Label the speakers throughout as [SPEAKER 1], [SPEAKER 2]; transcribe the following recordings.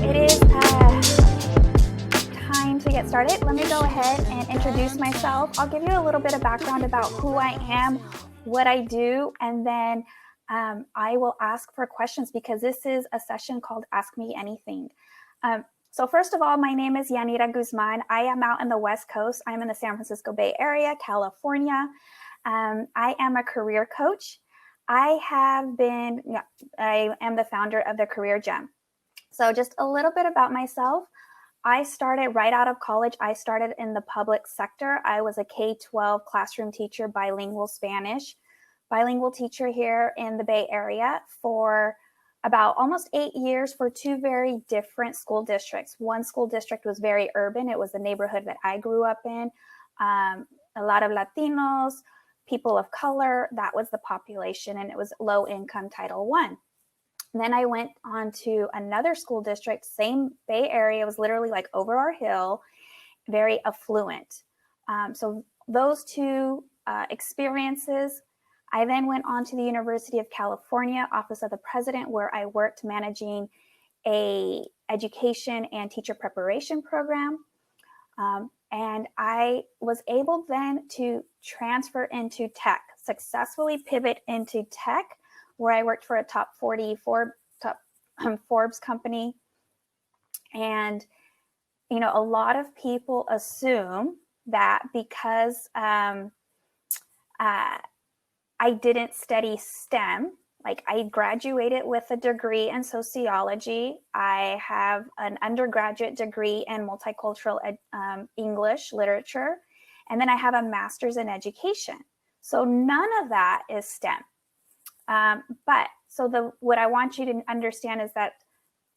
[SPEAKER 1] it is time to get started. Let me go ahead and introduce myself. I'll give you a little bit of background about who I am, what I do, and then I will ask for questions because this is a session called Ask Me Anything. So first of all, my name is Yanira Guzman. I am out in the West Coast. I'm in the San Francisco Bay Area, California. I am a career coach. I am the founder of the Career Gem. So just a little bit about myself. I started right out of college. I started in the public sector. I was a K-12 classroom teacher, bilingual Spanish, bilingual teacher here in the Bay Area for about almost 8 years for two very different school districts. One school district was very urban. It was the neighborhood that I grew up in. A lot of Latinos, people of color, that was the population, and it was low income Title I. Then I went on to another school district, same Bay Area, it was literally like over our hill, very affluent. So those two experiences. I then went on to the University of California, Office of the President, where I worked managing a education and teacher preparation program. And I was able then to transfer into tech, successfully pivot into tech, where I worked for a top 40 Forbes company. And, you know, a lot of people assume that because I didn't study STEM, like I graduated with a degree in sociology. I have an undergraduate degree in multicultural English literature, and then I have a master's in education. So none of that is STEM. What I want you to understand is that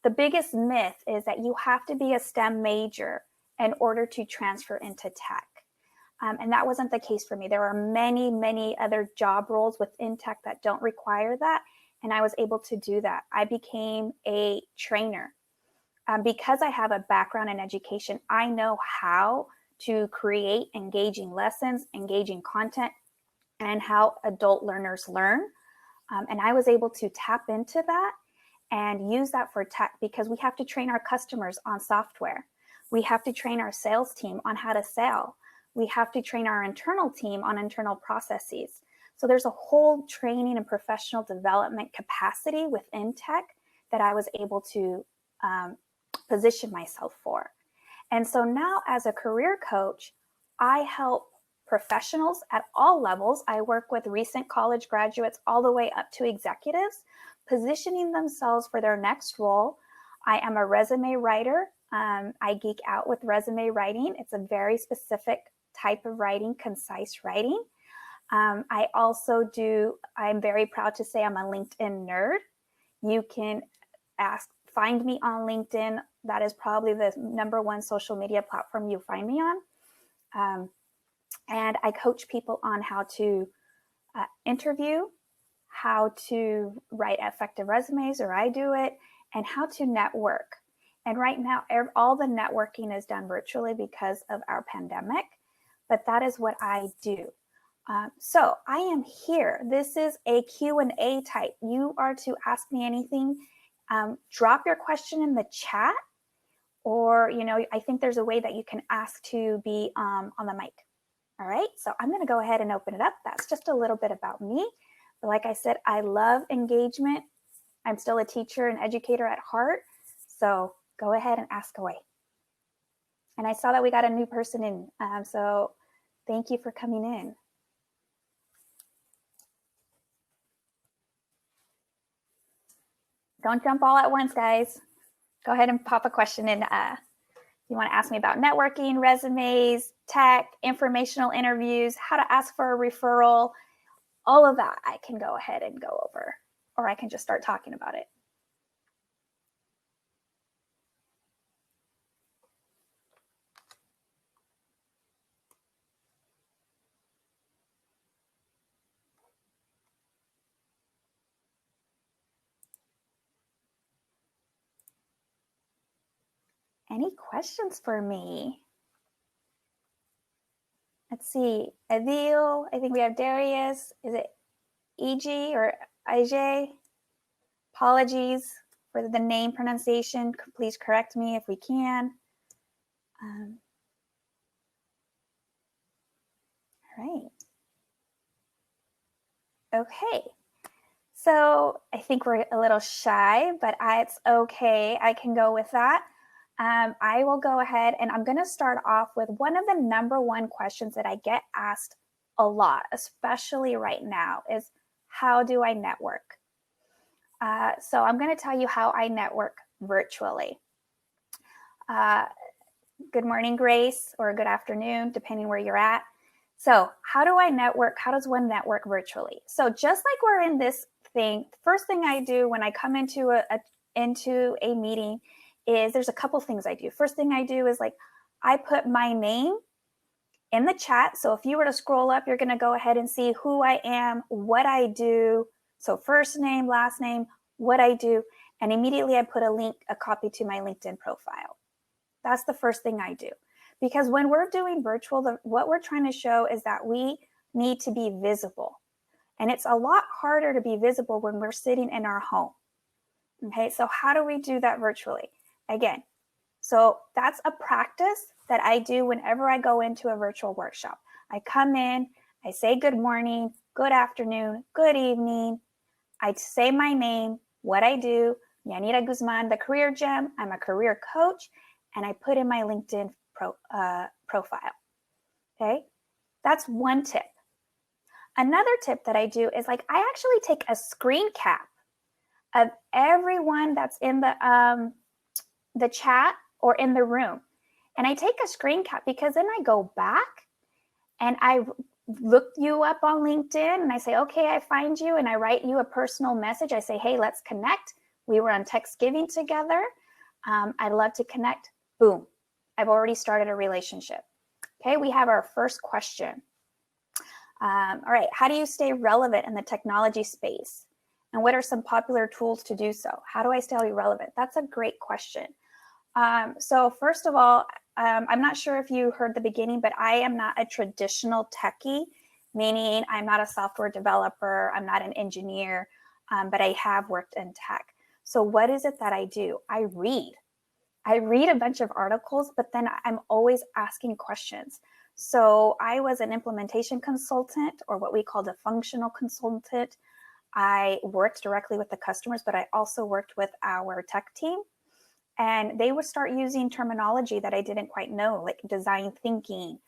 [SPEAKER 1] the biggest myth is that you have to be a STEM major in order to transfer into tech. And that wasn't the case for me. There are many, many other job roles within tech that don't require that. And I was able to do that. I became a trainer. Because I have a background in education, I know how to create engaging lessons, engaging content, and how adult learners learn. And I was able to tap into that and use that for tech because we have to train our customers on software. We have to train our sales team on how to sell. We have to train our internal team on internal processes. So there's a whole training and professional development capacity within tech that I was able to position myself for. And so now as a career coach, I help professionals at all levels. I work with recent college graduates all the way up to executives, positioning themselves for their next role. I am a resume writer. I geek out with resume writing. It's a very specific type of writing, concise writing. I'm very proud to say I'm a LinkedIn nerd. You can find me on LinkedIn. That is probably the #1 social media platform you'll find me on. And I coach people on how to interview, how to write effective resumes, or I do it, and how to network. And right now, all the networking is done virtually because of our pandemic, but that is what I do. So I am here. This is a Q&A type. You are to ask me anything. Drop your question in the chat, or, you know, I think there's a way that you can ask to be on the mic. All right, so I'm gonna go ahead and open it up. That's just a little bit about me. But like I said, I love engagement. I'm still a teacher and educator at heart. So go ahead and ask away. And I saw that we got a new person in. So thank you for coming in. Don't jump all at once, guys. Go ahead and pop a question in. You want to ask me about networking, resumes, tech, informational interviews, how to ask for a referral, all of that I can go ahead and go over, or I can just start talking about it. Any questions for me? Let's see, Adil, I think we have Darius. Is it EG or IJ? Apologies For the name pronunciation, please correct me if we can. All right. Okay. So I think we're a little shy, but it's okay. I can go with that. I will go ahead and I'm going to start off with one of the number one questions that I get asked a lot, especially right now, is how do I network? So I'm going to tell you how I network virtually. Good morning, Grace, or good afternoon, depending where you're at. So how do I network? How does one network virtually? So just like we're in this thing, first thing I do when I come into a meeting is there's a couple things I do. First thing I do is like I put my name in the chat. So if you were to scroll up, you're going to go ahead and see who I am, what I do. So first name, last name, what I do, and immediately I put a copy to my LinkedIn profile. That's the first thing I do. Because when we're doing virtual, what we're trying to show is that we need to be visible. And it's a lot harder to be visible when we're sitting in our home. Okay, so how do we do that virtually? Again, so that's a practice that I do whenever I go into a virtual workshop. I come in, I say good morning, good afternoon, good evening. I say my name, what I do, Yanira Guzman, the career gem. I'm a career coach, and I put in my LinkedIn profile. Okay, that's one tip. Another tip that I do is like I actually take a screen cap of everyone that's in the chat or in the room. And I take a screen cap because then I go back and I look you up on LinkedIn and I say, okay, I find you, and I write you a personal message. I say, hey, let's connect. We were on Thanksgiving together. I'd love to connect. Boom. I've already started a relationship. Okay, we have our first question. All right, how do you stay relevant in the technology space? And what are some popular tools to do so? How do I stay relevant? That's a great question. So first of all, I'm not sure if you heard the beginning, but I am not a traditional techie, meaning I'm not a software developer, I'm not an engineer, but I have worked in tech. So what is it that I do? I read a bunch of articles, but then I'm always asking questions. So I was an implementation consultant, or what we called a functional consultant. I worked directly with the customers, but I also worked with our tech team. And they would start using terminology that I didn't quite know, like design thinking.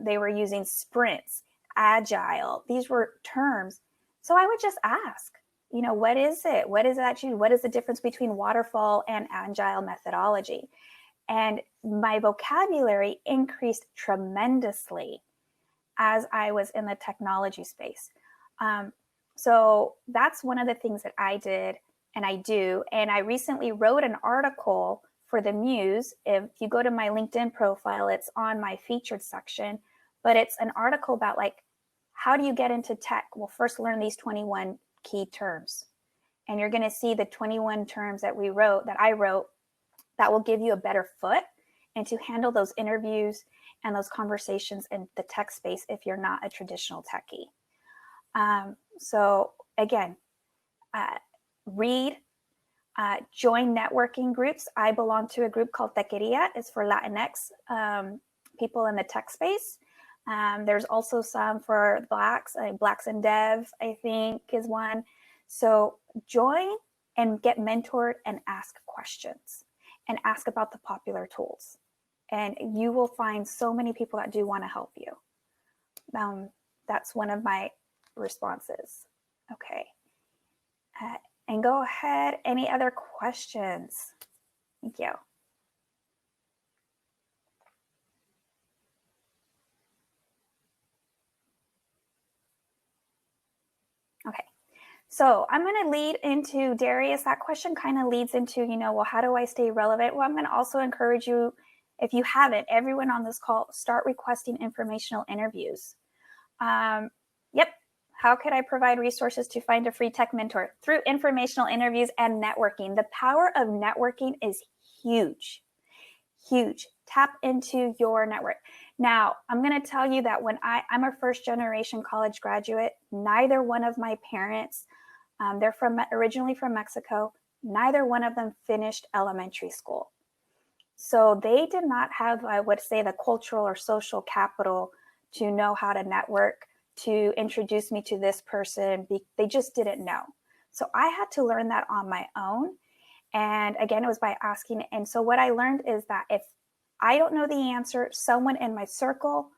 [SPEAKER 1] They were using sprints, agile. These were terms. So I would just ask, what is it? What is that? What is the difference between waterfall and agile methodology? And my vocabulary increased tremendously as I was in the technology space. So that's one of the things that I did and I do. And I recently wrote an article for the Muse. If you go to my LinkedIn profile, it's on my featured section, but it's an article about like, how do you get into tech? Well, first learn these 21 key terms. And you're going to see the 21 terms that I wrote that will give you a better foot and to handle those interviews and those conversations in the tech space if you're not a traditional techie. So again, read, join networking groups. I belong to a group called Tequeria. It's for Latinx people in the tech space. There's also some for Blacks, Blacks in Dev, I think is one. So join and get mentored and ask questions and ask about the popular tools. And you will find so many people that do want to help you. That's one of my responses. Okay. And go ahead. Any other questions? Thank you. Okay. So I'm going to lead into Darius. That question kind of leads into, well, how do I stay relevant? Well, I'm going to also encourage you, if you haven't, everyone on this call, start requesting informational interviews. Yep. How could I provide resources to find a free tech mentor? Through informational interviews and networking. The power of networking is huge, huge. Tap into your network. Now, I'm going to tell you that when I'm a first generation college graduate, neither one of my parents, they're originally from Mexico. neither one of them finished elementary school. So they did not have, I would say, the cultural or social capital to know how to network, to introduce me to this person. They just didn't know. So I had to learn that on my own. And again, it was by asking. And so what I learned is that if I don't know the answer, someone in my circle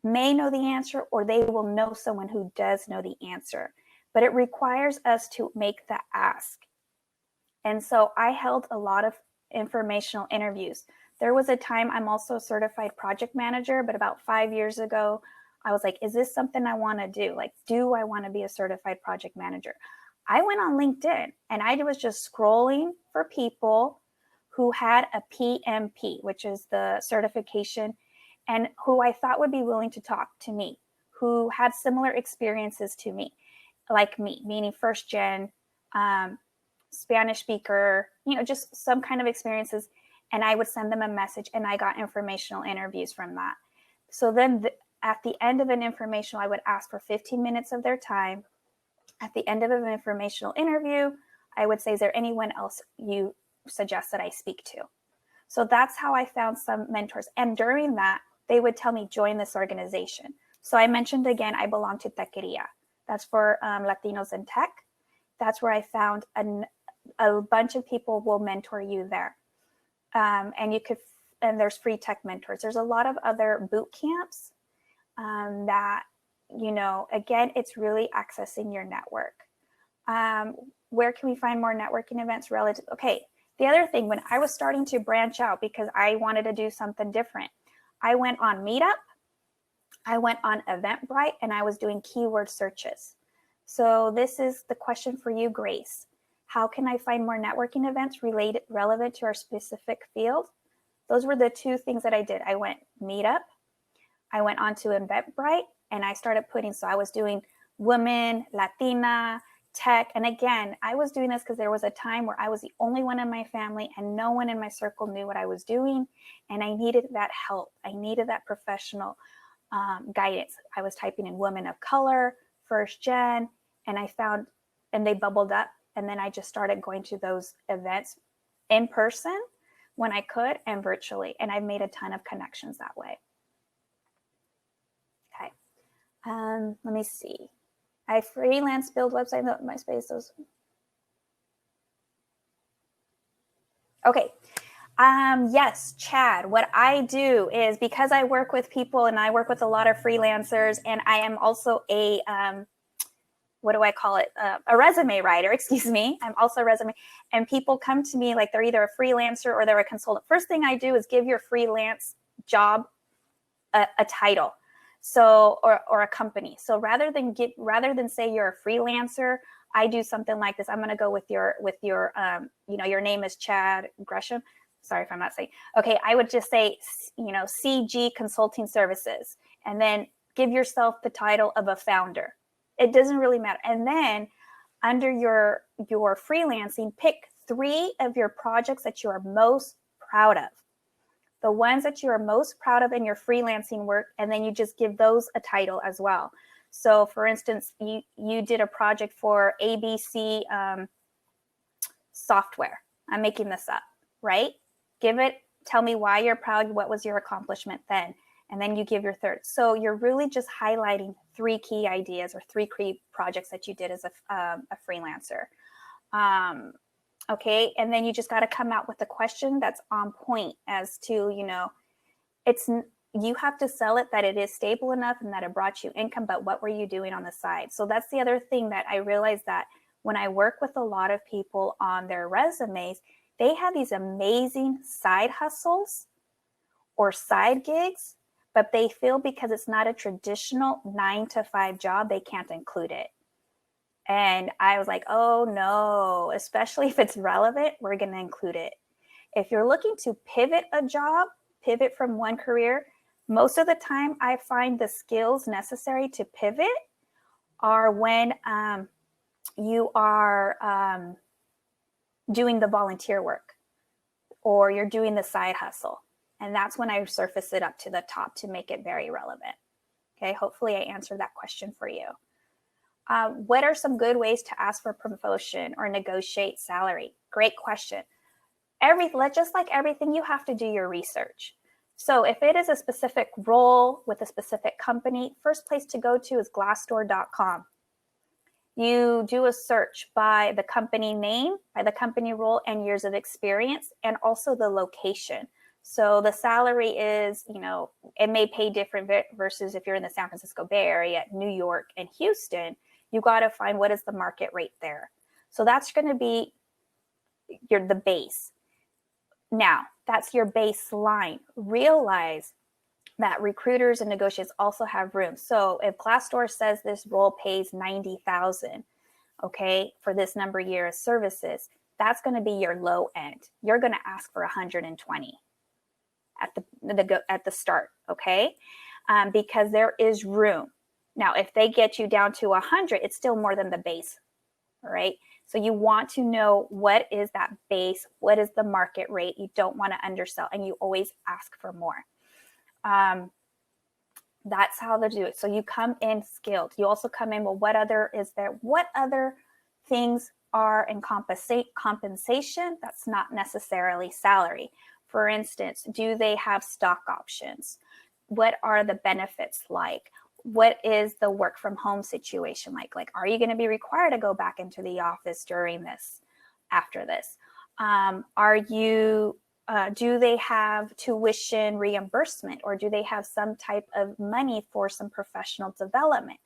[SPEAKER 1] may know the answer, or they will know someone who does know the answer. But it requires us to make the ask. And so I held a lot of informational interviews. There was a time, I'm also a certified project manager, but about 5 years ago, I was like, is this something I want to do? Like, do I want to be a certified project manager? I went on LinkedIn and I was just scrolling for people who had a PMP, which is the certification, and who I thought would be willing to talk to me, who had similar experiences to me, like me, meaning first gen, Spanish speaker, just some kind of experiences. And I would send them a message and I got informational interviews from that. So then at the end of an informational, I would ask for 15 minutes of their time. At the end of an informational interview, I would say, is there anyone else you suggest that I speak to? So that's how I found some mentors. And during that, they would tell me, join this organization. So I mentioned again, I belong to Techeria. That's for Latinos in tech. That's where I found a bunch of people will mentor you there. And there's free tech mentors. There's a lot of other boot camps that, again, it's really accessing your network. Where can we find more networking events relative? Okay. The other thing, when I was starting to branch out because I wanted to do something different, I went on Meetup, I went on Eventbrite, and I was doing keyword searches. So this is the question for you, Grace. How can I find more networking events relevant to our specific field? Those were the two things that I did. I went Meetup, I went onto Eventbrite, and I started so I was doing women, Latina, tech. And again, I was doing this because there was a time where I was the only one in my family and no one in my circle knew what I was doing. And I needed that help. I needed that professional guidance. I was typing in women of color, first gen, and I found, and they bubbled up. And then I just started going to those events in person when I could and virtually. And I've made a ton of connections that way. Okay. Let me see. I freelance build website, MySpace, those. Okay. Yes, Chad, what I do is, because I work with people and I work with a lot of freelancers, and I am also a, what do I call it? A resume writer, excuse me. I'm also a resume. And people come to me like they're either a freelancer or they're a consultant. First thing I do is give your freelance job a title. So, or a company. So rather than say you're a freelancer, I do something like this. I'm going to go with your, your name is Chad Gresham. Sorry if I'm not saying, okay. I would just say, CG Consulting Services, and then give yourself the title of a founder. It doesn't really matter. And then under your freelancing, pick 3 of your projects that you are most proud of. The ones that you are most proud of in your freelancing work, and then you just give those a title as well. So for instance, you did a project for ABC software. I'm making this up, right? Tell me why you're proud, what was your accomplishment then, and then you give your third. So you're really just highlighting 3 key ideas or 3 key projects that you did as a freelancer. Okay, and then you just got to come out with a question that's on point as to, you have to sell it that it is stable enough and that it brought you income, but what were you doing on the side? So that's the other thing that I realized, that when I work with a lot of people on their resumes, they have these amazing side hustles or side gigs, but they feel because it's not a traditional 9-to-5 job, they can't include it. And I was like, oh no, especially if it's relevant, we're going to include it. If you're looking to pivot a job, pivot from one career, most of the time I find the skills necessary to pivot are when you are doing the volunteer work or you're doing the side hustle. And that's when I surface it up to the top to make it very relevant. Okay, hopefully I answered that question for you. What are some good ways to ask for promotion or negotiate salary? Great question. Just like everything, you have to do your research. So if it is a specific role with a specific company, first place to go to is glassdoor.com. You do a search by the company name, by the company role, and years of experience, and also the location. So the salary is, it may pay different versus if you're in the San Francisco Bay Area, New York, and Houston. You got to find what is the market rate there. So that's going to be the base. Now, that's your baseline. Realize that recruiters and negotiators also have room. So if Glassdoor says this role pays $90,000, okay, for this number of years services, that's going to be your low end. You're going to ask for 120 at the start, okay, because there is room. Now, if they get you down to 100, it's still more than the base, all right? So you want to know what is that base, what is the market rate. You don't want to undersell, and you always ask for more. That's how to do it. So you come in skilled. You also come in, well, what other things are in compensation that's not necessarily salary? For instance, do they have stock options? What are the benefits like? What is the work from home situation like? Like, are you going to be required to go back into the office during this, after this? Do they have tuition reimbursement, or do they have some type of money for some professional development?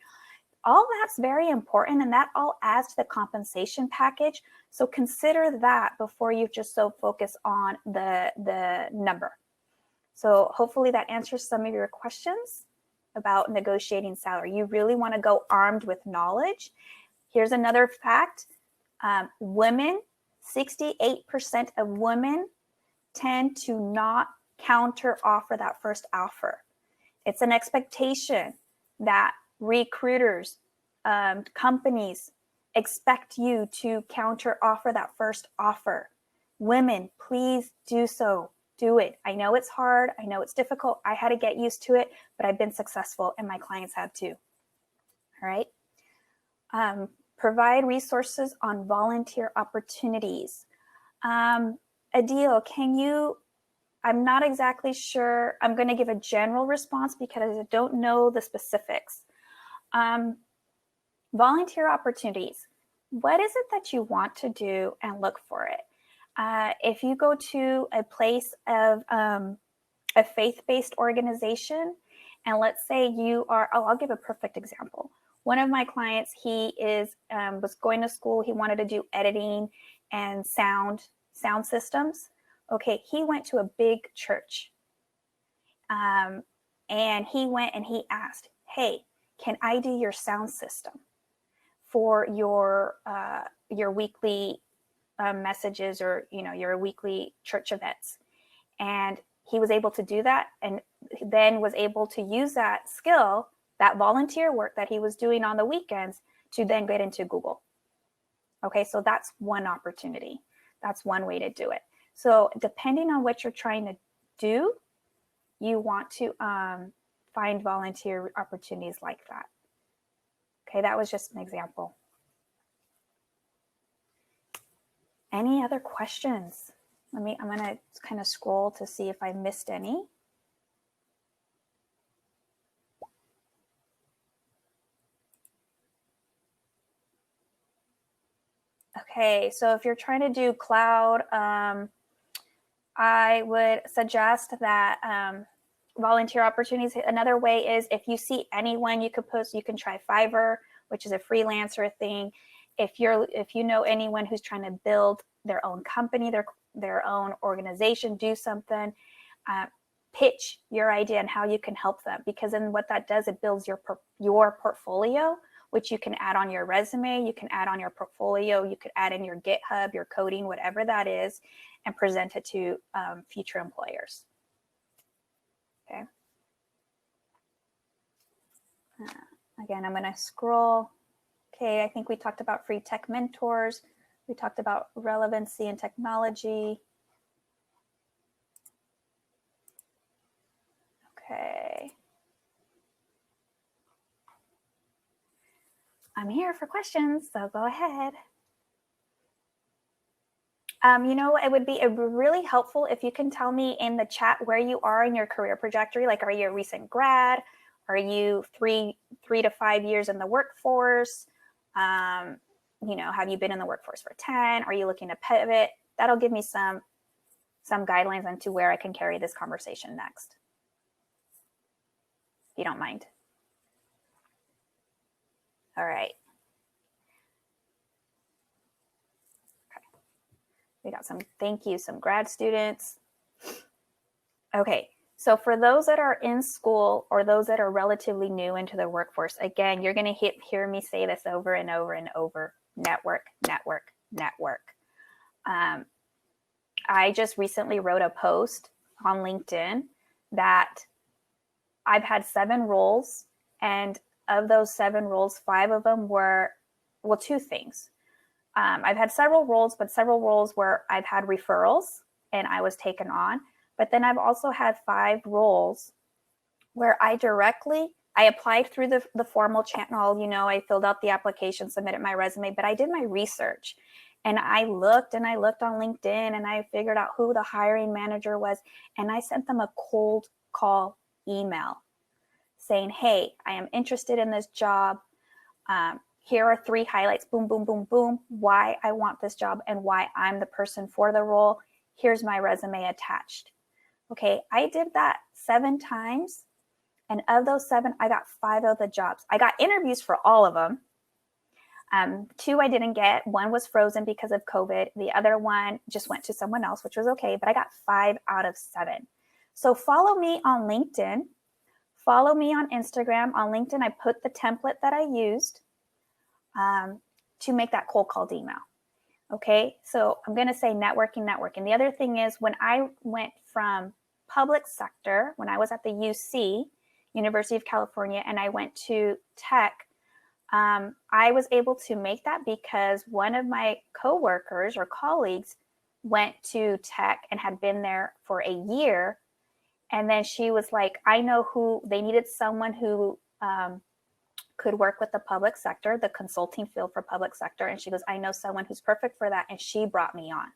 [SPEAKER 1] All that's very important, and that all adds to the compensation package. So consider that before you just so focus on the number. So hopefully that answers some of your questions about negotiating salary. You really want to go armed with knowledge. Here's another fact. 68% of women tend to not counter offer that first offer. It's an expectation that recruiters, companies expect you to counter offer that first offer. Women, please do so. Do it. I know it's hard. I know it's difficult. I had to get used to it, but I've been successful, and my clients have too. All right. Provide resources on volunteer opportunities. Adil, I'm not exactly sure. I'm going to give a general response because I don't know the specifics. Volunteer opportunities. What is it that you want to do, and look for it? If you go to a place of a faith-based organization, and let's say you are, I'll give a perfect example. One of my clients, he was going to school. He wanted to do editing and sound systems. Okay, he went to a big church, and he went and he asked, "Hey, can I do your sound system for your weekly messages, or your weekly church events?" And he was able to do that, and then was able to use that skill, that volunteer work that he was doing on the weekends, to then get into Google. Okay, so that's one opportunity. That's one way to do it. So depending on what you're trying to do, you want to find volunteer opportunities like that. Okay, that was just an example. Any other questions? I'm going to kind of scroll to see if I missed any. Okay, so if you're trying to do cloud, I would suggest that volunteer opportunities. Another way is, if you see anyone you could post, you can try Fiverr, which is a freelancer thing. If you know anyone who's trying to build their own company, their own organization, do something, pitch your idea and how you can help them, because then what that does, it builds your portfolio, which you can add on your resume, you can add on your portfolio, you could add in your GitHub, your coding, whatever that is, and present it to future employers. Okay. Again, I'm going to scroll. Okay, I think we talked about free tech mentors. We talked about relevancy and technology. Okay. I'm here for questions, so go ahead. It would be really helpful if you can tell me in the chat where you are in your career trajectory. Like, are you a recent grad? Are you three to 5 years in the workforce? Have you been in the workforce for 10? Are you looking to pivot? That'll give me some guidelines into where I can carry this conversation next, if you don't mind. All right. Okay. We got some, thank you, some grad students. Okay. So for those that are in school or those that are relatively new into the workforce, again, you're going to hear me say this over and over and over: network, network, network. I just recently wrote a post on LinkedIn that I've had 7 roles, and of those 7 roles, 5 of them were, well, 2 things. I've had several roles, but several roles where I've had referrals and I was taken on. But then I've also had 5 roles where I applied through the formal channel. I filled out the application, submitted my resume, but I did my research. And I looked on LinkedIn, and I figured out who the hiring manager was. And I sent them a cold call email saying, hey, I am interested in this job. Here are 3 highlights, boom, boom, boom, boom, why I want this job and why I'm the person for the role. Here's my resume attached. Okay, I did that 7 times. And of those 7, I got 5 of the jobs. I got interviews for all of them. 2 I didn't get. 1 was frozen because of COVID. The other one just went to someone else, which was okay. But I got 5 out of 7. So follow me on LinkedIn. Follow me on Instagram. On LinkedIn, I put the template that I used to make that cold called email. Okay, so I'm going to say networking. The other thing is, when I went from public sector, when I was at the UC, University of California, and I went to tech, I was able to make that because one of my coworkers or colleagues went to tech and had been there for a year. And then she was like, I know who, they needed someone who could work with the public sector, the consulting field for public sector. And she goes, I know someone who's perfect for that. And she brought me on.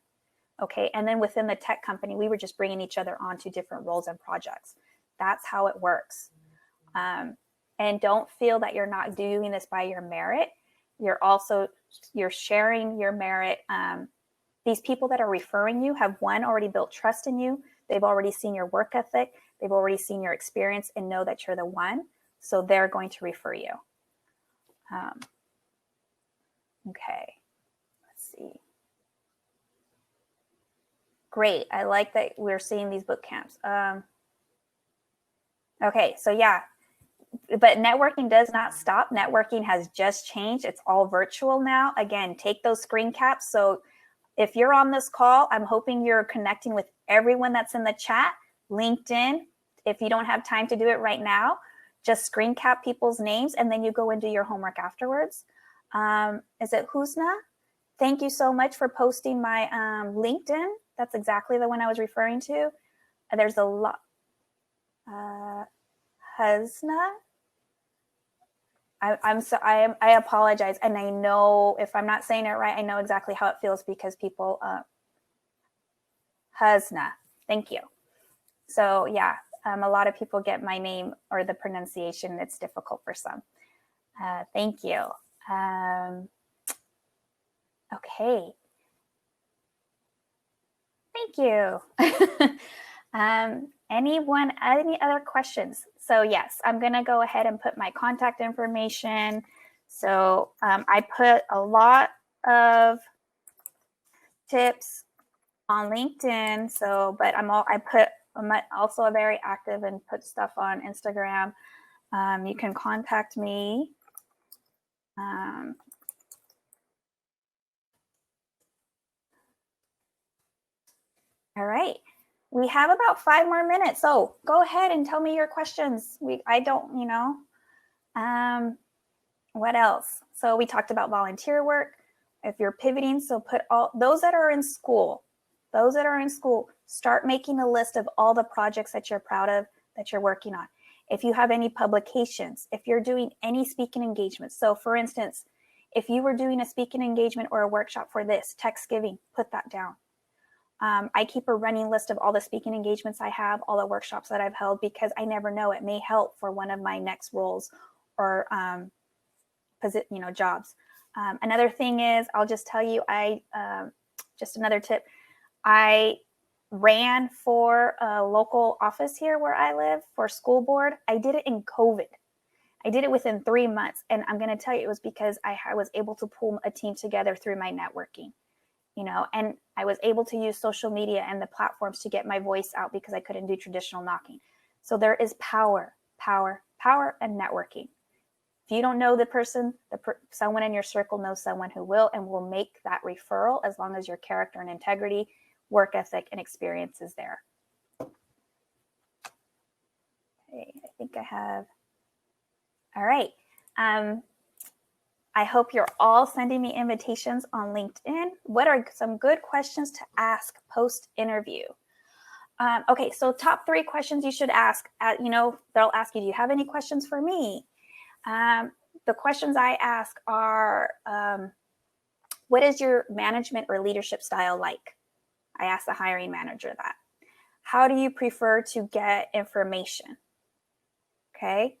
[SPEAKER 1] Okay. And then within the tech company, we were just bringing each other on to different roles and projects. That's how it works. And don't feel that you're not doing this by your merit. You're sharing your merit. These people that are referring you have, one, already built trust in you. They've already seen your work ethic. They've already seen your experience and know that you're the one. So they're going to refer you. Okay, let's see. Great. I like that we're seeing these boot camps. Okay, so yeah, but networking does not stop. Networking has just changed. It's all virtual now. Again, take those screen caps. So if you're on this call, I'm hoping you're connecting with everyone that's in the chat. LinkedIn, if you don't have time to do it right now, just screen cap people's names and then you go and do your homework afterwards. Is it Husna? Thank you so much for posting my LinkedIn. That's exactly the one I was referring to. There's a lot. Husna? I apologize. And I know if I'm not saying it right, I know exactly how it feels because people, Husna, thank you. So yeah, a lot of people get my name or the pronunciation. It's difficult for some. Thank you. Okay. Thank you. Any other questions? So yes, I'm going to go ahead and put my contact information. So I put a lot of tips on LinkedIn. So, but I'm also very active and put stuff on Instagram. You can contact me. All right. We have about 5 more minutes. So go ahead and tell me your questions. What else? So we talked about volunteer work. If you're pivoting, so put all those that are in school, start making a list of all the projects that you're proud of, that you're working on. If you have any publications, if you're doing any speaking engagements. So for instance, If you were doing a speaking engagement or a workshop for this, text giving, put that down. I keep a running list of all the speaking engagements I have, all the workshops that I've held, because I never know, it may help for one of my next roles or jobs. Another thing is, I'll just tell you, just another tip, I ran for a local office here where I live for school board. I did it in COVID. I did it within 3 months. And I'm going to tell you, it was because I was able to pull a team together through my networking, and I was able to use social media and the platforms to get my voice out because I couldn't do traditional knocking. So there is power and networking. If you don't know the person, someone in your circle knows someone who will, and will make that referral as long as your character and integrity, work ethic, and experience is there. Okay, I think I have. All right. I hope you're all sending me invitations on LinkedIn. What are some good questions to ask post-interview? Okay, so top 3 questions you should ask. They'll ask you, do you have any questions for me? The questions I ask are, what is your management or leadership style like? I ask the hiring manager that. How do you prefer to get information? Okay.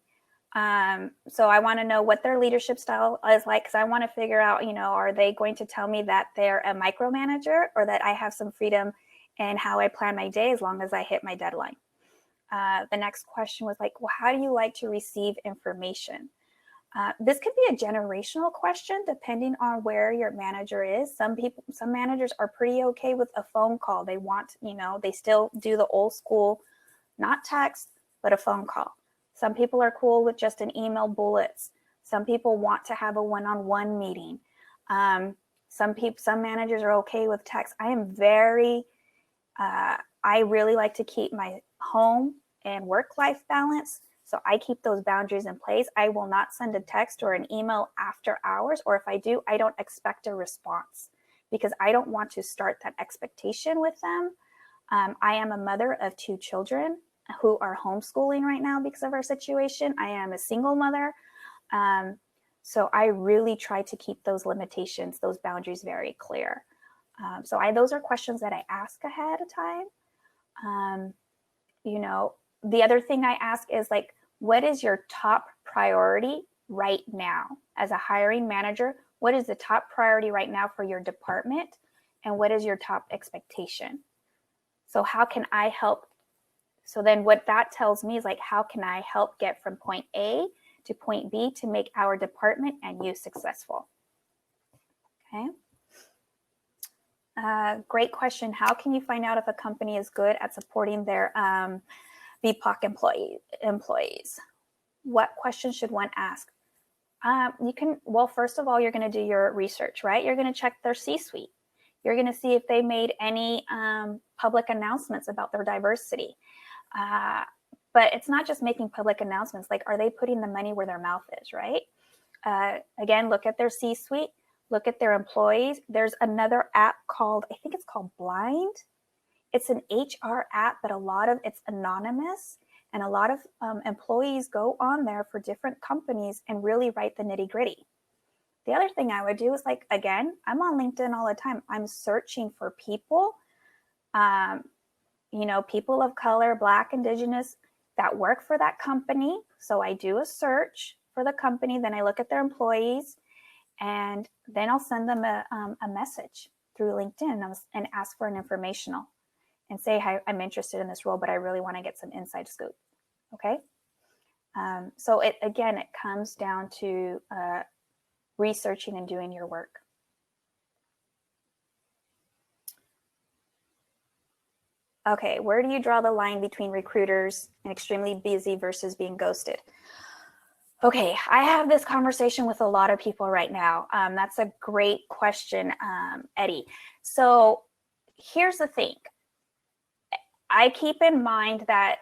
[SPEAKER 1] So I want to know what their leadership style is like, because I want to figure out, are they going to tell me that they're a micromanager, or that I have some freedom in how I plan my day as long as I hit my deadline? The next question was like, well, how do you like to receive information? This could be a generational question depending on where your manager is. Some managers are pretty okay with a phone call. They want, they still do the old school, not text, but a phone call. Some people are cool with just an email bullets. Some people want to have a one-on-one meeting. Some managers are okay with text. I really like to keep my home and work-life balance. So I keep those boundaries in place. I will not send a text or an email after hours, or if I do, I don't expect a response because I don't want to start that expectation with them. I am a mother of 2 children who are homeschooling right now because of our situation. I am a single mother. So I really try to keep those limitations, those boundaries very clear. So those are questions that I ask ahead of time. The other thing I ask is like, what is your top priority right now? As a hiring manager, what is the top priority right now for your department? And what is your top expectation? So how can I help? So then what that tells me is like, how can I help get from point A to point B to make our department and you successful? Okay. Great question. How can you find out if a company is good at supporting their vpoc employees? What questions should one ask? First of all, you're going to do your research, right? You're going to check their C-suite. You're going to see if they made any public announcements about their diversity. But it's not just making public announcements. Like, are they putting the money where their mouth is, right? Again, look at their C-suite, look at their employees. There's another app I think it's called Blind. It's an HR app, but it's anonymous. And a lot of employees go on there for different companies and really write the nitty gritty. The other thing I would do is like, again, I'm on LinkedIn all the time. I'm searching for people, people of color, Black, Indigenous that work for that company. So I do a search for the company. Then I look at their employees, and then I'll send them a message through LinkedIn and ask for an informational and say, hi, I'm interested in this role, but I really want to get some inside scoop. Okay. So it comes down to researching and doing your work. Okay, where do you draw the line between recruiters and extremely busy versus being ghosted? Okay, I have this conversation with a lot of people right now. That's a great question, Eddie. So here's the thing. I keep in mind that,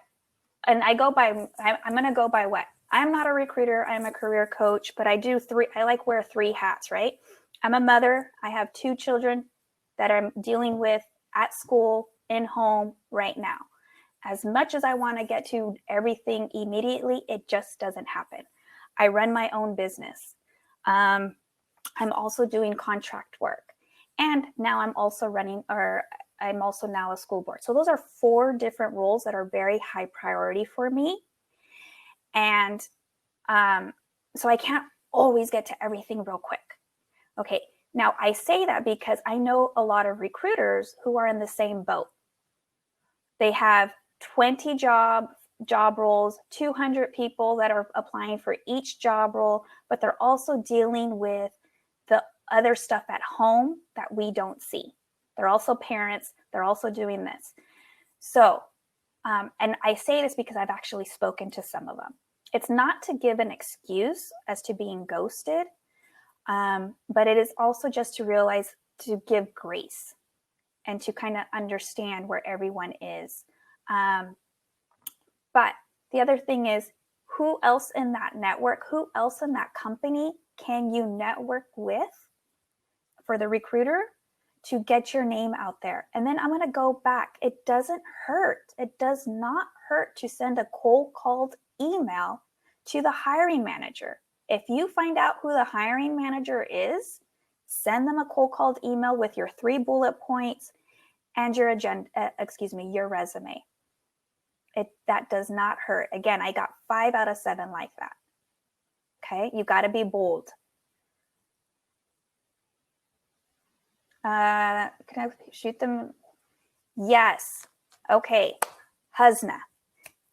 [SPEAKER 1] and I'm going to go by what? I'm not a recruiter. I'm a career coach, but I wear 3 hats, right? I'm a mother. I have 2 children that I'm dealing with at school, in home right now. As much as I want to get to everything immediately, it just doesn't happen. I run my own business. I'm also doing contract work. And now I'm also I'm also now a school board. So those are 4 different roles that are very high priority for me. And so I can't always get to everything real quick. Okay, now I say that because I know a lot of recruiters who are in the same boat. They have 20 job roles, 200 people that are applying for each job role, but they're also dealing with the other stuff at home that we don't see. They're also parents. They're also doing this. So, and I say this because I've actually spoken to some of them. It's not to give an excuse as to being ghosted, but it is also just to realize to give grace and to kind of understand where everyone is. But the other thing is, who else in that network, who else in that company can you network with for the recruiter to get your name out there? And then I'm going to go back. It doesn't hurt. It does not hurt to send a cold called email to the hiring manager. If you find out who the hiring manager is, send them a cold called email with your 3 bullet points and your your resume. That does not hurt. Again, I got 5 out of 7 like that. Okay, you got to be bold. Can I shoot them? Yes. Okay. Husna.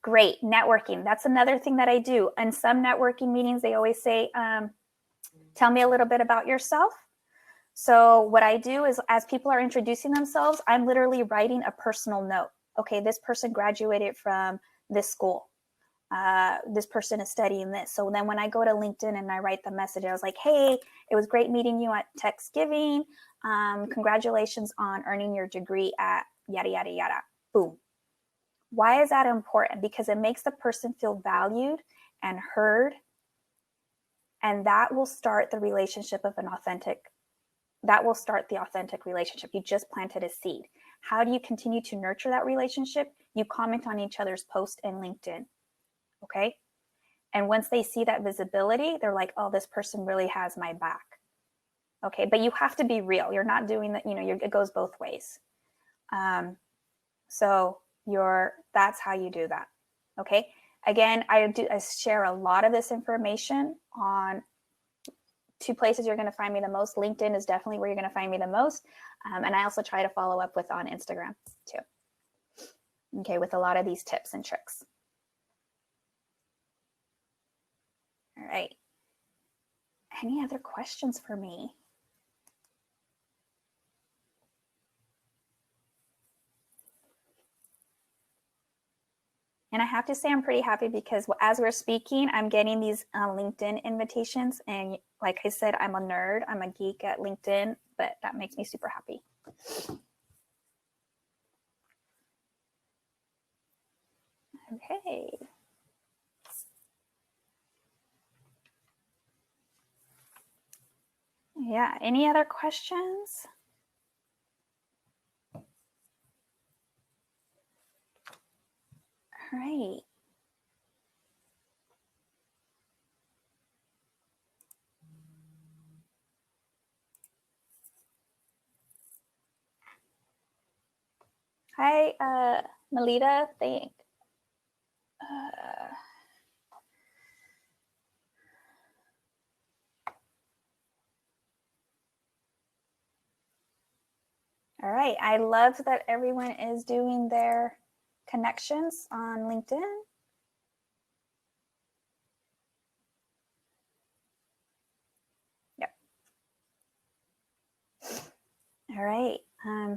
[SPEAKER 1] Great. Networking. That's another thing that I do. In some networking meetings, they always say, tell me a little bit about yourself. So what I do is, as people are introducing themselves, I'm literally writing a personal note. Okay, this person graduated from this school. This person is studying this. So then when I go to LinkedIn and I write the message, I was like, hey, it was great meeting you at Thanksgiving. Congratulations on earning your degree at yada, yada, yada. Boom. Why is that important? Because it makes the person feel valued and heard. And that will start the relationship of that will start the authentic relationship. You just planted a seed. How do you continue to nurture that relationship? You comment on each other's posts in LinkedIn. Okay. And once they see that visibility, they're like, oh, this person really has my back. Okay. But you have to be real. You're not doing that. It goes both ways. So that's how you do that. Okay. Again, I share a lot of this information on 2 places you're going to find me the most. LinkedIn is definitely where you're going to find me the most. And I also try to follow up with on Instagram too. Okay. With a lot of these tips and tricks. All right. Any other questions for me? And I have to say, I'm pretty happy because as we're speaking, I'm getting these LinkedIn invitations. And like I said, I'm a nerd. I'm a geek at LinkedIn, but that makes me super happy. Okay. Yeah. Any other questions? All right. Hi, Melita. All right. I love that everyone is doing their connections on LinkedIn. Yep. All right.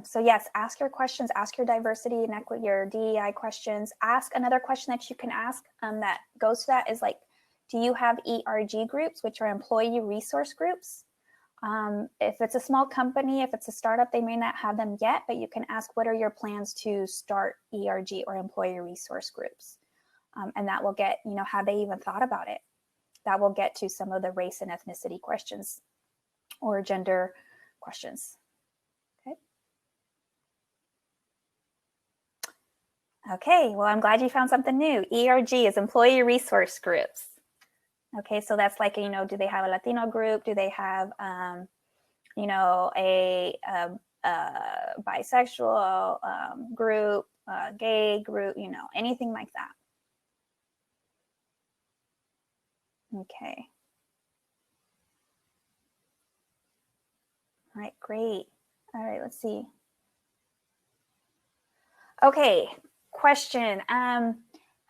[SPEAKER 1] So yes, ask your questions, ask your diversity and equity, your DEI questions. Ask another question that you can ask that goes to that is like, do you have ERG groups, which are employee resource groups? If it's a small company, if it's a startup, they may not have them yet, but you can ask, what are your plans to start ERG or employee resource groups? And that will get, have they even thought about it? That will get to some of the race and ethnicity questions or gender questions. Okay, well, I'm glad you found something new. ERG is employee resource groups. Okay, so that's like, you know, do they have a Latino group? Do they have, you know, a bisexual group, gay group, you know, anything like that. Okay. All right, great. All right, let's see. Okay, question.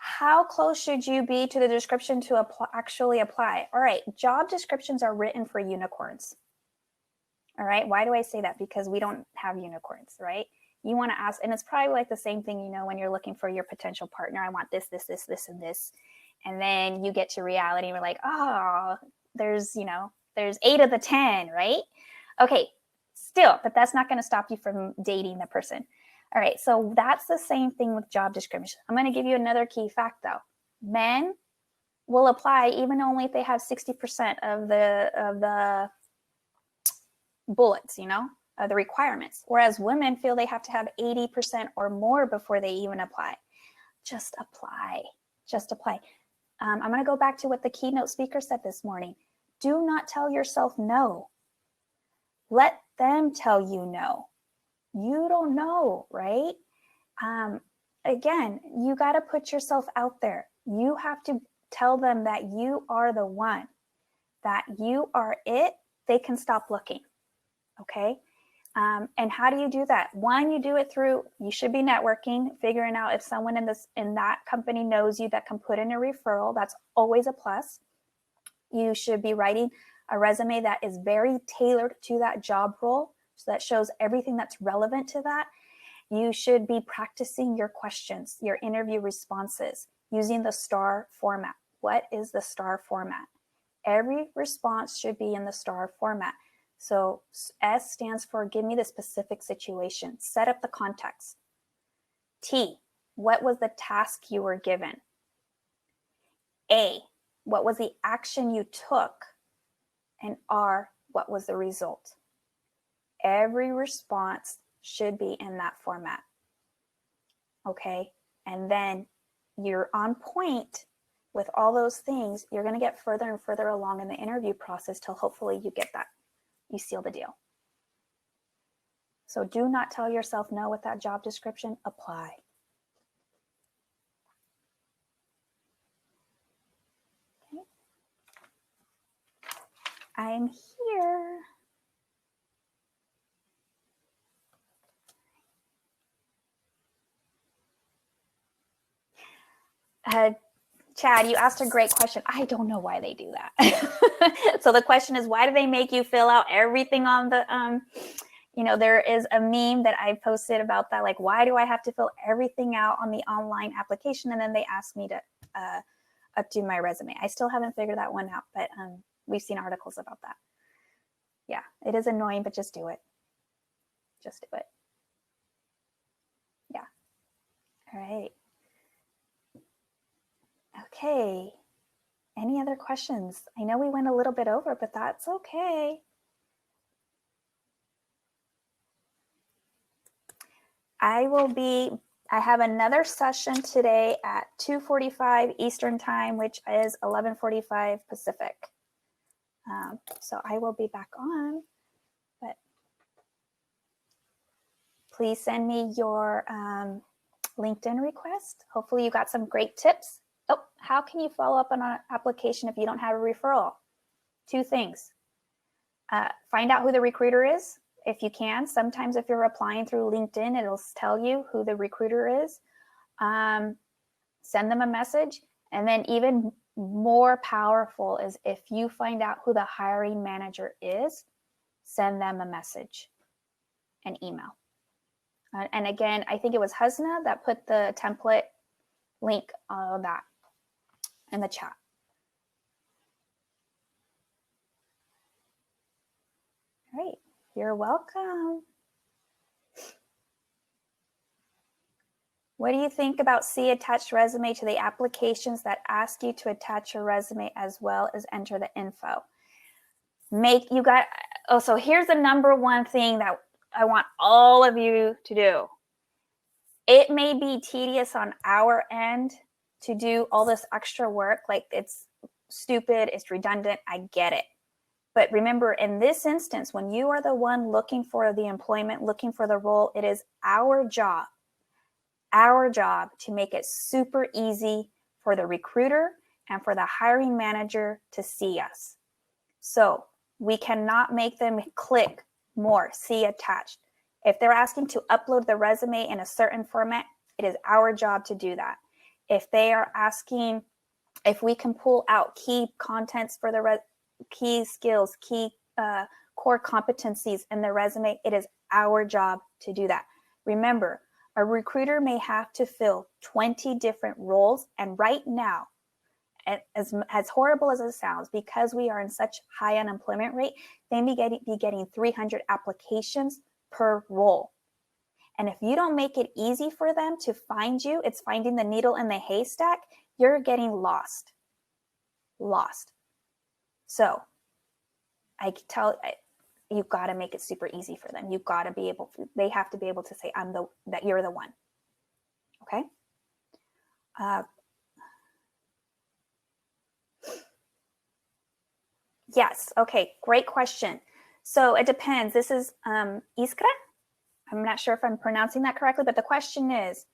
[SPEAKER 1] How close should you be to the description to actually apply? All right, job descriptions are written for unicorns. All right, why do I say that? Because we don't have unicorns, right? You want to ask, and it's probably like the same thing, you know, when you're looking for your potential partner. I want this, this, this, this, and this. And then you get to reality and we're like, oh, there's, you know, there's 8 of the 10, right? Okay, still, but that's not going to stop you from dating the person. All right, so that's the same thing with job description. I'm going to give you another key fact though. Men will apply even only if they have 60% of the bullets, you know, the requirements. Whereas women feel they have to have 80% or more before they even apply. Just apply. Just apply. I'm going to go back to what the keynote speaker said this morning. Do not tell yourself no. Let them tell you no. You don't know, right? Again, you got to put yourself out there. You have to tell them that you are the one, that you are it. They can stop looking. Okay. And how do you do that? One, you do it through, you should be networking, figuring out if someone in that company knows you that can put in a referral. That's always a plus. You should be writing a resume that is very tailored to that job role, so that shows everything that's relevant to that. You should be practicing your questions, your interview responses, using the STAR format. What is the STAR format? Every response should be in the STAR format. So S stands for give me the specific situation. Set up the context. T, what was the task you were given? A, what was the action you took? And R, what was the result? Every response should be in that format. Okay, and then you're on point with all those things. You're going to get further and further along in the interview process till hopefully you get that. You seal the deal. So do not tell yourself no with that job description. Apply. Okay. I'm here. Chad, you asked a great question. I don't know why they do that. So the question is, why do they make you fill out everything on the, you know, there is a meme that I posted about that. Like, why do I have to fill everything out on the online application? And then they asked me to updo my resume. I still haven't figured that one out, but we've seen articles about that. Yeah, it is annoying, but just do it. Just do it. Yeah. All right. Okay. Any other questions? I know we went a little bit over, but that's okay. I have another session today at 2:45 Eastern time, which is 11:45 Pacific. So I will be back on, but please send me your LinkedIn request. Hopefully you got some great tips. Oh, how can you follow up on an application if you don't have a referral? 2 things. Find out who the recruiter is if you can. Sometimes if you're applying through LinkedIn, it'll tell you who the recruiter is. Send them a message. And then even more powerful is if you find out who the hiring manager is, send them a message, an email. And again, I think it was Hasna that put the template link on that in the chat. All right, you're welcome. What do you think about see attached resume to the applications that ask you to attach your resume as well as enter the info? So here's the number one thing that I want all of you to do. It may be tedious on our end to do all this extra work. Like, it's stupid, it's redundant, I get it. But remember, in this instance, when you are the one looking for the employment, looking for the role, it is our job to make it super easy for the recruiter and for the hiring manager to see us. So we cannot make them click more, see attached. If they're asking to upload the resume in a certain format, it is our job to do that. If they are asking if we can pull out key contents for the key skills, key core competencies in the resume, it is our job to do that. Remember, a recruiter may have to fill 20 different roles, and right now, as horrible as it sounds, because we are in such high unemployment rate, they may be getting 300 applications per role. And if you don't make it easy for them to find you, it's finding the needle in the haystack, you're getting lost. So you've got to make it super easy for them. You've got to be able to, they have to be able to say, that you're the one. Okay. Yes. Okay. Great question. So it depends. This is Iskra. I'm not sure if I'm pronouncing that correctly, but the question is,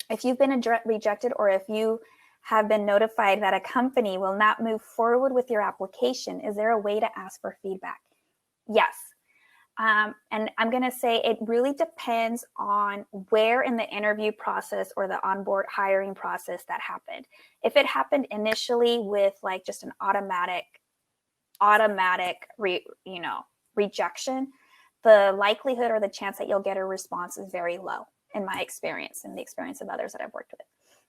[SPEAKER 1] if you've been rejected or if you have been notified that a company will not move forward with your application, is there a way to ask for feedback? Yes. And I'm going to say it really depends on where in the interview process or the onboard hiring process that happened. If it happened initially with like just an automatic rejection, the likelihood or the chance that you'll get a response is very low in my experience and the experience of others that I've worked with.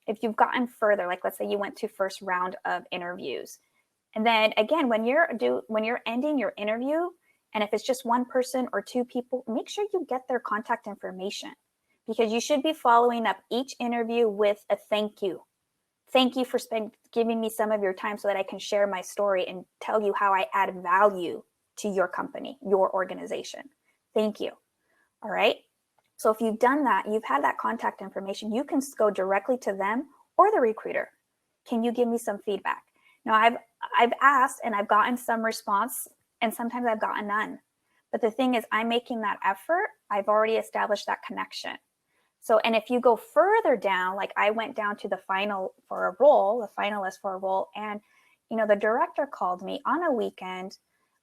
[SPEAKER 1] If you've gotten further, like let's say you went to first round of interviews, and then again, when you're ending your interview, and if it's just one person or two people, make sure you get their contact information, because you should be following up each interview with a thank you. Thank you for giving me some of your time so that I can share my story and tell you how I add value to your company, your organization. Thank you. All right. So if you've done that, you've had that contact information, you can go directly to them or the recruiter. Can you give me some feedback? Now, I've asked and I've gotten some response, and sometimes I've gotten none. But the thing is, I'm making that effort. I've already established that connection. So, and if you go further down, like I went down to the finalist for a role, and the director called me on a weekend.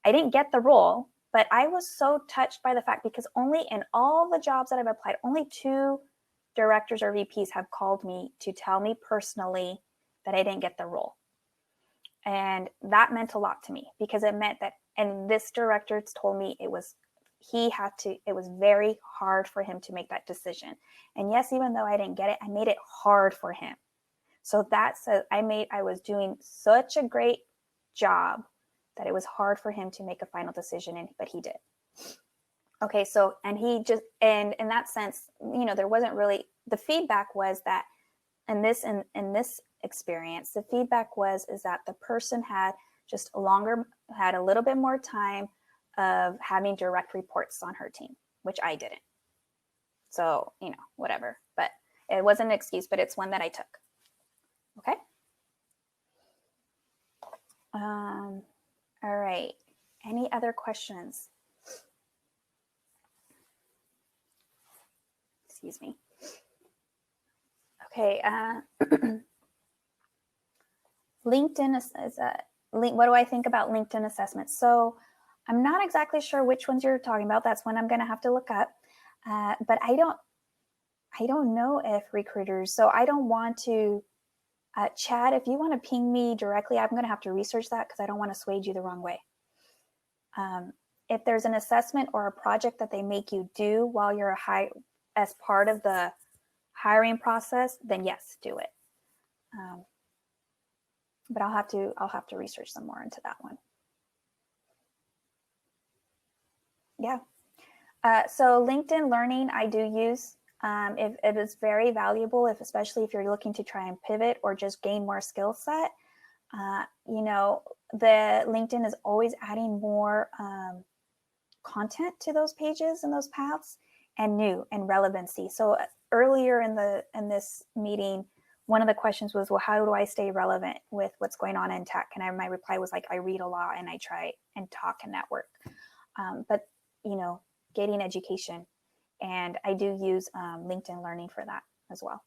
[SPEAKER 1] I didn't get the role, but I was so touched by the fact, because only in all the jobs that I've applied, only 2 directors or VPs have called me to tell me personally that I didn't get the role. And that meant a lot to me, because it meant that, and this director told me it was very hard for him to make that decision. And yes, even though I didn't get it, I made it hard for him. So that says I was doing such a great job that it was hard for him to make a final decision, but he did. Okay, so, and in that sense, there wasn't really, the feedback was that in this experience, the feedback is that the person had a little bit more time of having direct reports on her team, which I didn't. So, whatever, but it wasn't an excuse, but it's one that I took. Okay. All right. Any other questions? Excuse me. Okay. LinkedIn what do I think about LinkedIn assessments? So I'm not exactly sure which ones you're talking about. That's one I'm going to have to look up. But I don't know if recruiters, so I don't want to, Chad, if you want to ping me directly, I'm going to have to research that, because I don't want to sway you the wrong way. If there's an assessment or a project that they make you do while you're as part of the hiring process, then yes, do it. But I'll have to research some more into that one. Yeah. So LinkedIn Learning, I do use. It is very valuable, especially if you're looking to try and pivot or just gain more skill set. The LinkedIn is always adding more content to those pages and those paths, and new and relevancy. So earlier in this meeting, one of the questions was, well, how do I stay relevant with what's going on in tech? And my reply was like, I read a lot and I try and talk and network. But, getting education. And I do use LinkedIn Learning for that as well.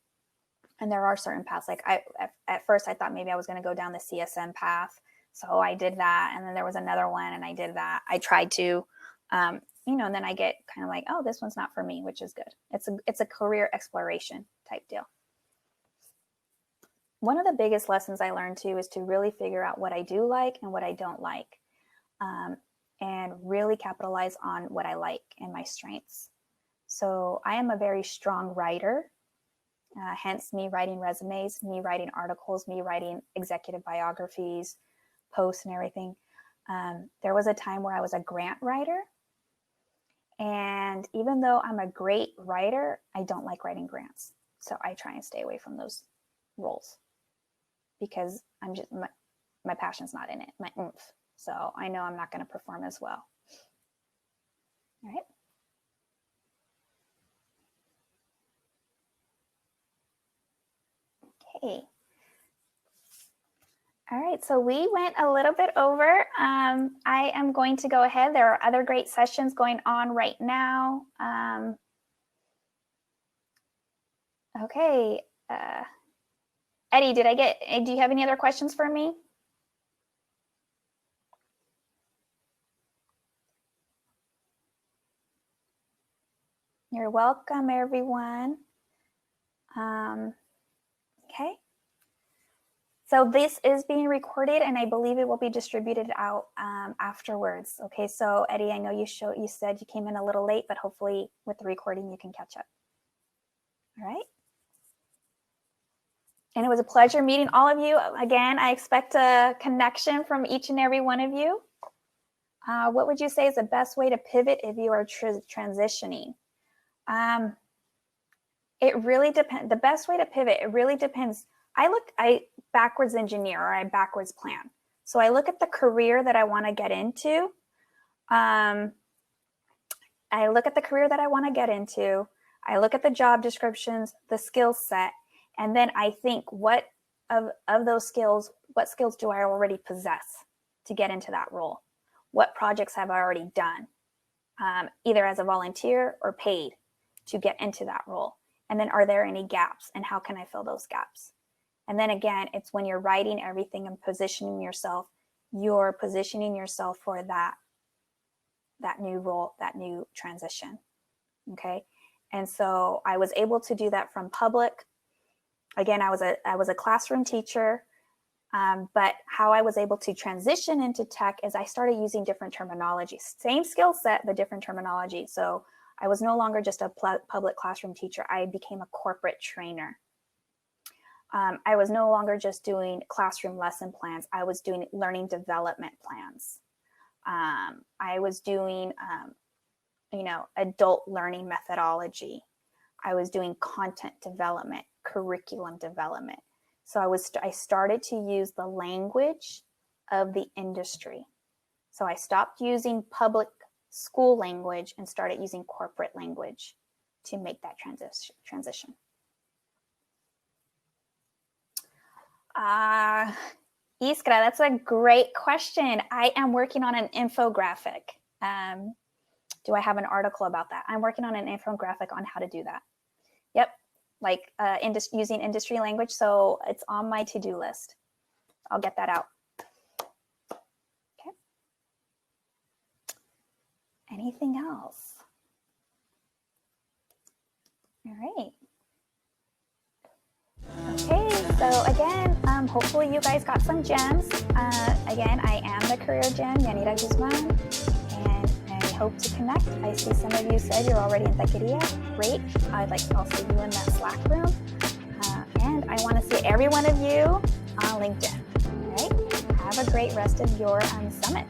[SPEAKER 1] And there are certain paths. Like at first I thought maybe I was going to go down the CSM path. So I did that. And then there was another one and I did that. I tried to, and then I get kind of like, oh, this one's not for me, which is good. It's a career exploration type deal. One of the biggest lessons I learned too is to really figure out what I do like and what I don't like, and really capitalize on what I like and my strengths. So I am a very strong writer, hence me writing resumes, me writing articles, me writing executive biographies, posts and everything. There was a time where I was a grant writer. And even though I'm a great writer, I don't like writing grants. So I try and stay away from those roles because I'm just, my passion's not in it, my oomph. So I know I'm not going to perform as well. All right. Okay. All right, so we went a little bit over. I am going to go ahead. There are other great sessions going on right now. Okay. Eddie, do you have any other questions for me? You're welcome, everyone. Okay. So this is being recorded and I believe it will be distributed out afterwards. Okay, so Eddie, I know you said you came in a little late, but hopefully with the recording you can catch up. All right. And it was a pleasure meeting all of you. Again, I expect a connection from each and every one of you. What would you say is the best way to pivot if you are transitioning? It really depends. The best way to pivot, it really depends. I backwards engineer, or I backwards plan. So I look at the career that I want to get into. I look at the job descriptions, the skill set, and then I think what those skills, what skills do I already possess to get into that role? What projects have I already done, either as a volunteer or paid to get into that role? And then are there any gaps and how can I fill those gaps? And then again, it's when you're writing everything and positioning yourself, you're positioning yourself for that new role, that new transition. Okay. And so I was able to do that from public. Again, I was a classroom teacher, but how I was able to transition into tech is I started using different terminology, same skill set, but different terminology. So I was no longer just a public classroom teacher. I became a corporate trainer. I was no longer just doing classroom lesson plans. I was doing learning development plans. I was doing, adult learning methodology. I was doing content development, curriculum development. So I started to use the language of the industry. So I stopped using public school language and started using corporate language to make that transition. Iskra, that's a great question. I am working on an infographic. Do I have an article about that? I'm working on an infographic on how to do that. Yep, like using industry language. So it's on my to-do list. I'll get that out. Okay. Anything else? All right. Okay, so again, hopefully you guys got some gems. Again, I am the Career Gem, Yanira Guzman, and I hope to connect. I see some of you said you're already in Taqueria. Great. I'll see you in that Slack room. And I want to see every one of you on LinkedIn. All right. Have a great rest of your summit.